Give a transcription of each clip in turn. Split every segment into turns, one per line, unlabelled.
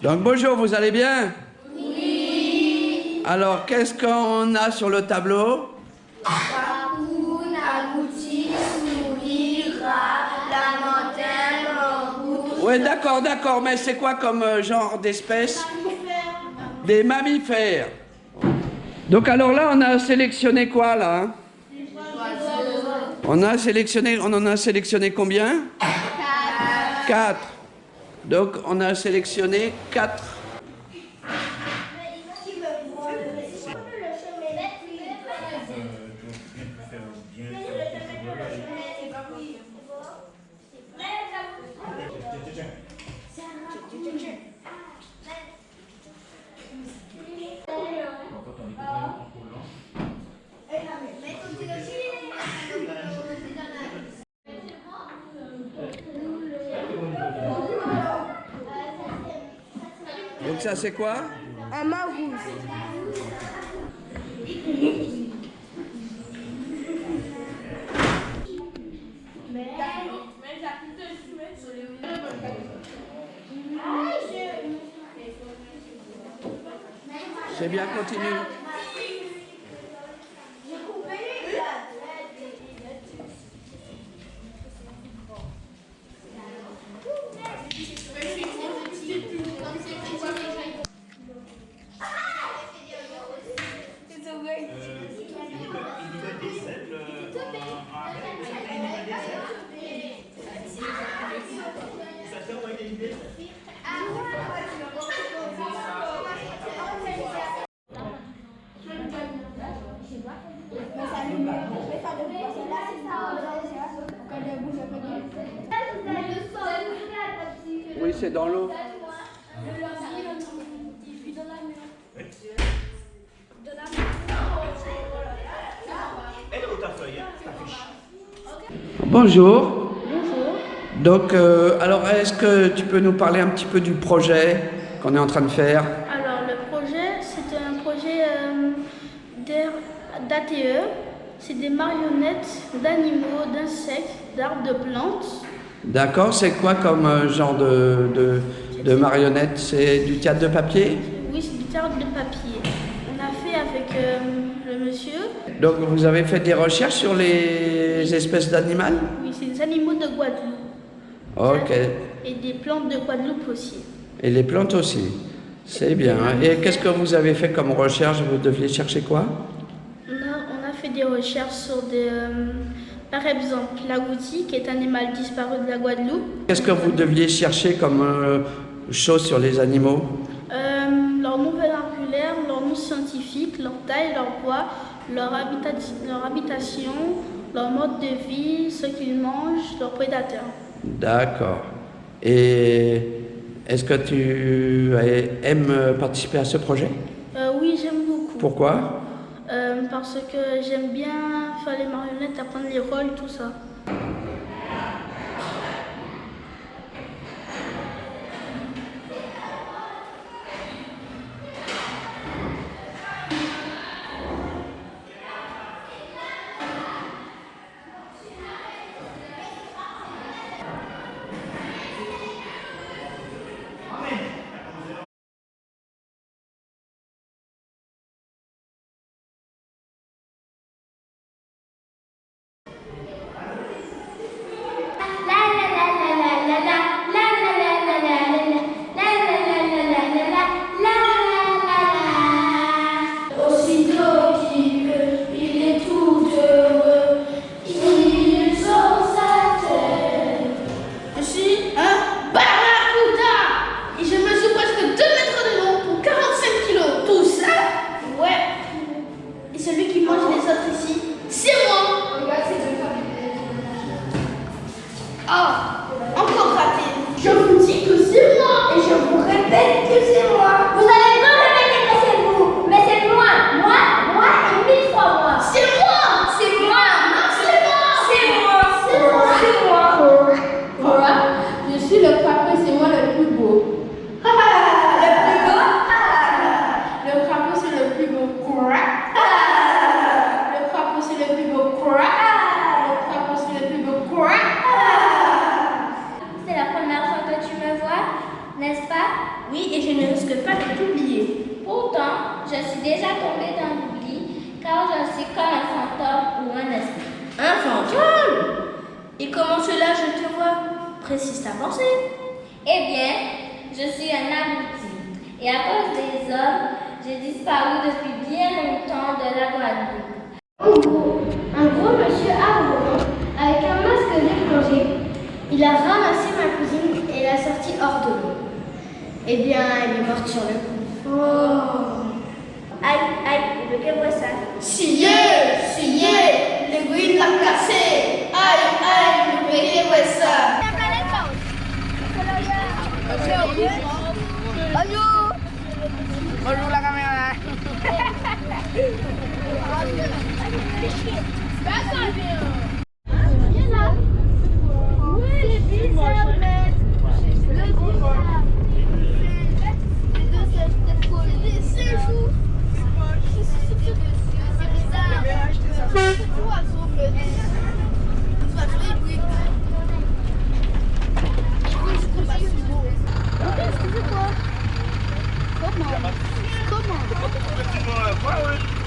Donc bonjour, vous allez bien? Oui. Alors, qu'est-ce qu'on a sur le tableau?
Rapoun, agouti, souris, rat, lamantelle, mangouste.
Oui, d'accord, mais c'est quoi comme genre d'espèce? Des mammifères. Donc alors là, on a sélectionné quoi là, hein? On en a sélectionné combien? 4. Donc on a sélectionné 4. Donc ça c'est quoi?
Un mangouste.
C'est bien, continue. Oui, c'est dans l'eau. Bonjour. Donc, alors, est-ce que tu peux nous parler un petit peu du projet qu'on est en train de faire?
Alors, le projet, c'est un projet d'ATE. C'est des marionnettes d'animaux, d'insectes, d'arbres, de plantes.
D'accord, c'est quoi comme genre de marionnette? C'est du théâtre de papier?
Oui, c'est du théâtre de papier. On a fait avec le monsieur.
Donc, vous avez fait des recherches sur les espèces d'animaux?
Oui, c'est des animaux de Guadeloupe.
Ok.
Et des plantes de Guadeloupe aussi.
Et les plantes aussi. C'est bien. Et qu'est-ce que vous avez fait comme recherche? Vous deviez chercher quoi?
On a fait des recherches sur par exemple, l'agouti, qui est un animal disparu de la Guadeloupe.
Qu'est-ce que vous deviez chercher comme chose sur les animaux?
Leur nouvelle angulaire, leur nom scientifique, leur taille, leur poids, leur habitation, leur mode de vie, ce qu'ils mangent, leurs prédateurs.
D'accord. Et est-ce que tu aimes participer à ce projet?
Oui, j'aime beaucoup.
Pourquoi?
Parce que j'aime bien faire les marionnettes, apprendre les rôles, tout ça.
n'est-ce pas?
Oui, et je ne risque pas de t'oublier.
Pourtant, je suis déjà tombée dans l'oubli, car je suis comme un fantôme ou un esprit.
Un fantôme? Et comment cela, je te vois? Précise ta pensée.
Eh bien, je suis un abruti. Et à cause des hommes, j'ai disparu depuis bien longtemps de la Guadeloupe.
Un gros monsieur arborant, avec un masque déplongé, il a ramassé ma cousine et l'a sortie hors de l'eau. Eh bien, elle est morte sur le coup.
Oh! Aïe, aïe, le que voit ça?
Sillé, l'aiguille l'a cassé. Aïe, aïe, le que voit ça?
Bonjour la caméra.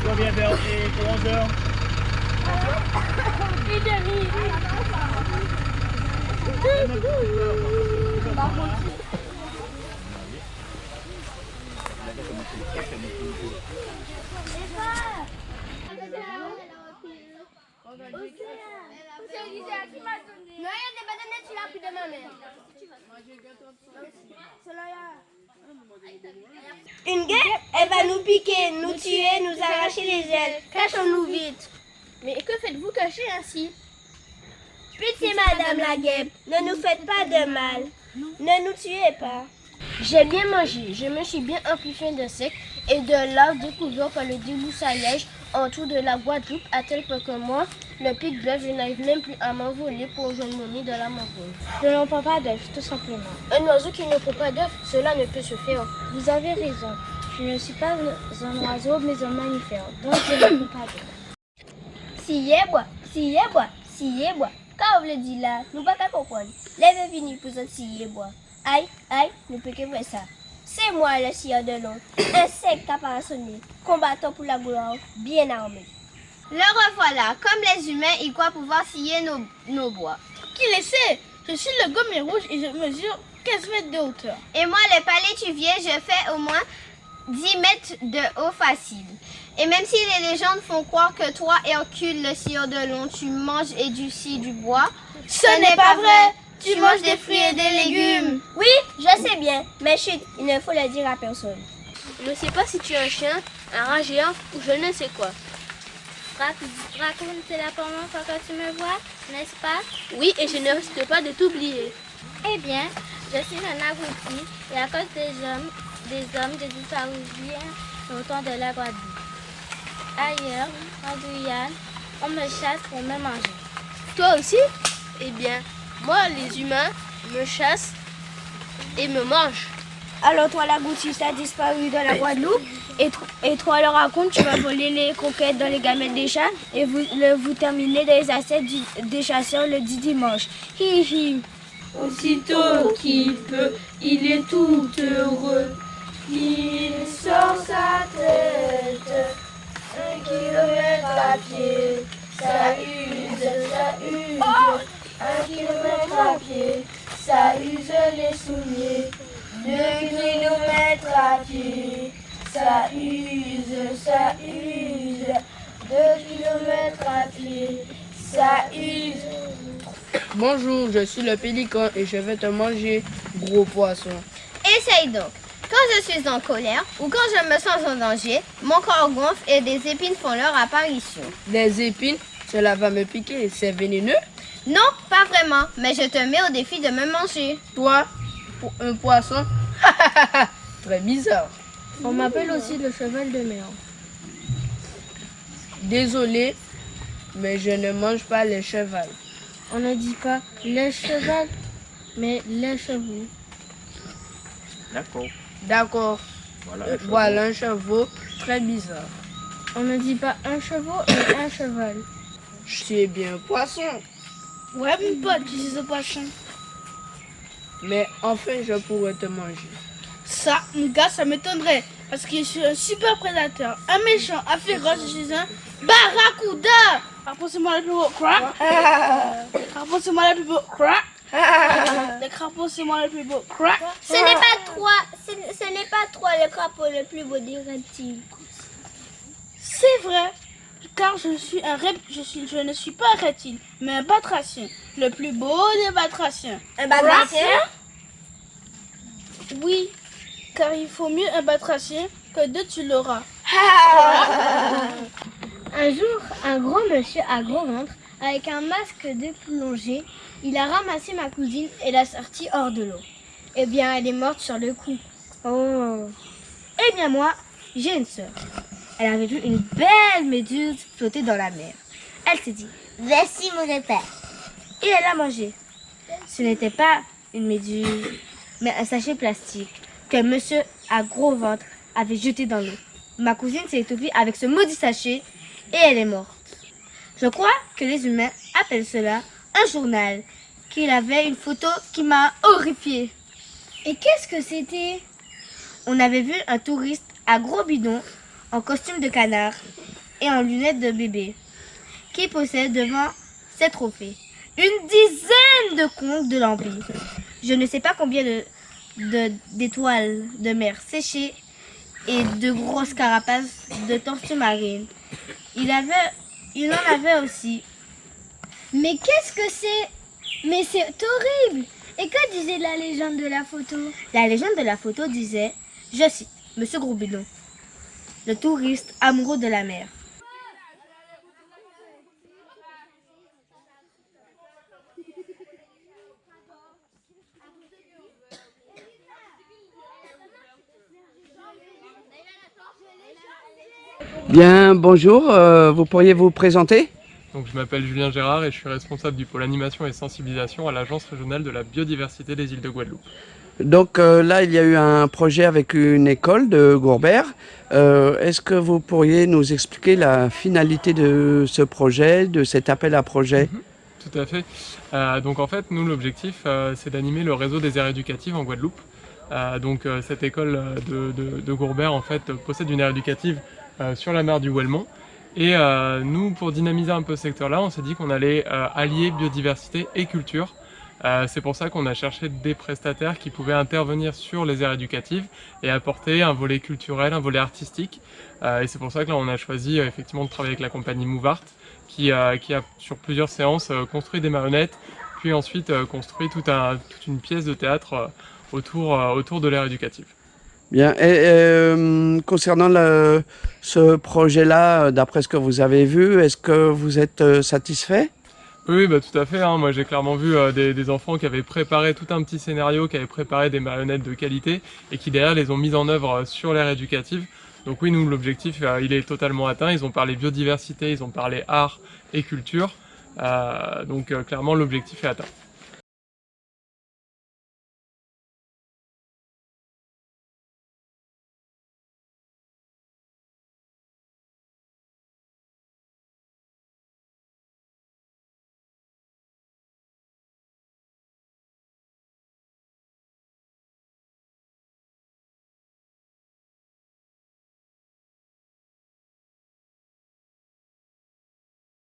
On vient vers 11h.
Une guêpe, elle va nous piquer, nous tuer, nous arracher les ailes. Cachons-nous vite.
Mais que faites-vous cacher ainsi?
Pitié, madame la guêpe, ne nous faites pas de mal. Ne nous tuez pas.
J'ai bien mangé, je me suis bien amplifié d'insectes et de larves découvertes par le débroussaillage autour de la Guadeloupe à tel point que moi, le pic d'œuf, je n'arrive même plus à m'envoler pour rejoindre mon nid de la mangrove.
Je n'en prends pas d'œuf, tout simplement.
Un oiseau qui ne prend pas d'œuf, cela ne peut se faire.
Vous avez raison. Je ne suis pas un oiseau, mais un mammifère. Donc je ne prends pas d'œuf.
Siyebois, siyebois. Quand on le dit là, nous pas qu'à comprendre. Lève vini pour ça siyebois. Aïe, aïe, nous peut que voir ça. C'est moi le sillon de l'eau, insecte caparaçonné, combattant pour la gloire, bien armé.
Le revoilà. Comme les humains, il croit pouvoir scier nos bois.
Qui le sait? Je suis le gommier rouge et je mesure 15 mètres de hauteur.
Et moi, le palétuvier, je fais au moins 10 mètres de haut facile. Et même si les légendes font croire que toi, Hercule, le sillon de l'eau, tu manges et du scie du bois,
Ce n'est pas vrai! Tu manges des fruits et des légumes.
Oui, je sais bien, mais chut, il ne faut le dire à personne.
Je ne sais pas si tu es un chien, un rat géant ou je ne sais quoi.
raconte la première fois que tu me vois, n'est-ce pas?
Oui, et je ne risque pas de t'oublier.
Eh bien, je suis un abruti et à cause des hommes, j'ai disparu bien autant de la Guadeloupe. Ailleurs, en Guyane, on me chasse pour me manger.
Toi aussi? Eh bien, moi, les humains me chassent et me mangent.
Alors toi, la goutisse a disparu dans la Guadeloupe et toi, le raconte, tu vas voler les coquettes dans les gamètes des chats et vous terminez dans les assiettes des chasseurs le dimanche. Hi hi.
Aussitôt qu'il peut, il est tout heureux. Il sort sa tête, 1 kilomètre à pied. Ça use, ça use. 1 kilomètre à pied, ça use les souliers. 2 kilomètres à pied, ça use, ça use. 2 kilomètres à pied, ça use.
Bonjour, je suis le pélican et je vais te manger, gros poisson.
Essaye donc. Quand je suis en colère ou quand je me sens en danger, mon corps gonfle et des épines font leur apparition.
Des épines, cela va me piquer, c'est vénéneux.
Non, pas vraiment, mais je te mets au défi de me manger.
Toi, un poisson, très bizarre.
On m'appelle aussi le cheval de mer.
Désolé, mais je ne mange pas les chevals.
On ne dit pas les chevals, mais les chevaux.
D'accord.
D'accord, voilà un chevaux très bizarre.
On ne dit pas un cheval, mais un cheval.
C'est bien un poisson.
Ouais, mon pote, tu sais ce poisson.
mais enfin je pourrais te manger.
Ça, mon gars, ça m'étonnerait. Parce que je suis un super prédateur. Un méchant, un féroce, je suis un barracuda. Rapprochez-moi le plus beau. Crack. Rapprochez-moi le plus beau. Crack. Le crapaud, c'est moi le plus beau. Crack.
Ce n'est pas toi le crapaud le plus beau des reptiles.
C'est vrai. Car je ne suis pas un reptile, mais un batracien. Le plus beau des batraciens.
Un batracien?
Oui, car il faut mieux un batracien que deux tu l'auras.
Un jour, un grand monsieur à gros ventre, avec un masque de plongée, il a ramassé ma cousine et l'a sortie hors de l'eau. Eh bien, elle est morte sur le coup. Oh. Eh bien, moi, j'ai une sœur. Elle avait vu une belle méduse flotter dans la mer. Elle s'est dit, voici mon repère. Et elle l'a mangé. Ce n'était pas une méduse, mais un sachet plastique que monsieur à gros ventre avait jeté dans l'eau. Ma cousine s'est étouffée avec ce maudit sachet et elle est morte. Je crois que les humains appellent cela un journal, qu'il avait une photo qui m'a horrifiée.
Et qu'est-ce que c'était?
On avait vu un touriste à gros bidon, en costume de canard et en lunettes de bébé, qui posait devant ses trophées une dizaine de conches de lambeaux. Je ne sais pas combien d'étoiles de mer séchées et de grosses carapaces de tortues marines. Il en avait aussi.
Mais qu'est-ce que c'est? Mais c'est horrible! Et que disait la légende de la photo?
La légende de la photo disait, je cite, Monsieur Gros Bidon, le touriste amoureux de la mer.
Bien, bonjour, vous pourriez vous présenter?
Donc, je m'appelle Julien Gérard et je suis responsable du pôle animation et sensibilisation à l'Agence régionale de la biodiversité des îles de Guadeloupe.
Donc là, il y a eu un projet avec une école de Gourbert. Est-ce que vous pourriez nous expliquer la finalité de ce projet, de cet appel à projet?
Tout à fait. Donc en fait, nous, l'objectif, c'est d'animer le réseau des aires éducatives en Guadeloupe. Cette école de Gourbert, en fait, possède une aire éducative sur la mer du Ouelmont. Et nous, pour dynamiser un peu ce secteur-là, on s'est dit qu'on allait allier biodiversité et culture. C'est pour ça qu'on a cherché des prestataires qui pouvaient intervenir sur les aires éducatives et apporter un volet culturel, un volet artistique. Et c'est pour ça que là, on a choisi effectivement de travailler avec la compagnie Mouvart qui a sur plusieurs séances construit des marionnettes, puis ensuite construit toute une pièce de théâtre autour de l'aire éducative.
Bien, et concernant ce projet-là, d'après ce que vous avez vu, est-ce que vous êtes satisfait?
Oui, bah, tout à fait. Moi, j'ai clairement vu des enfants qui avaient préparé tout un petit scénario, qui avaient préparé des marionnettes de qualité et qui derrière les ont mises en œuvre sur l'aire éducative. Donc oui, nous, l'objectif, il est totalement atteint. Ils ont parlé biodiversité, ils ont parlé art et culture. Clairement, l'objectif est atteint.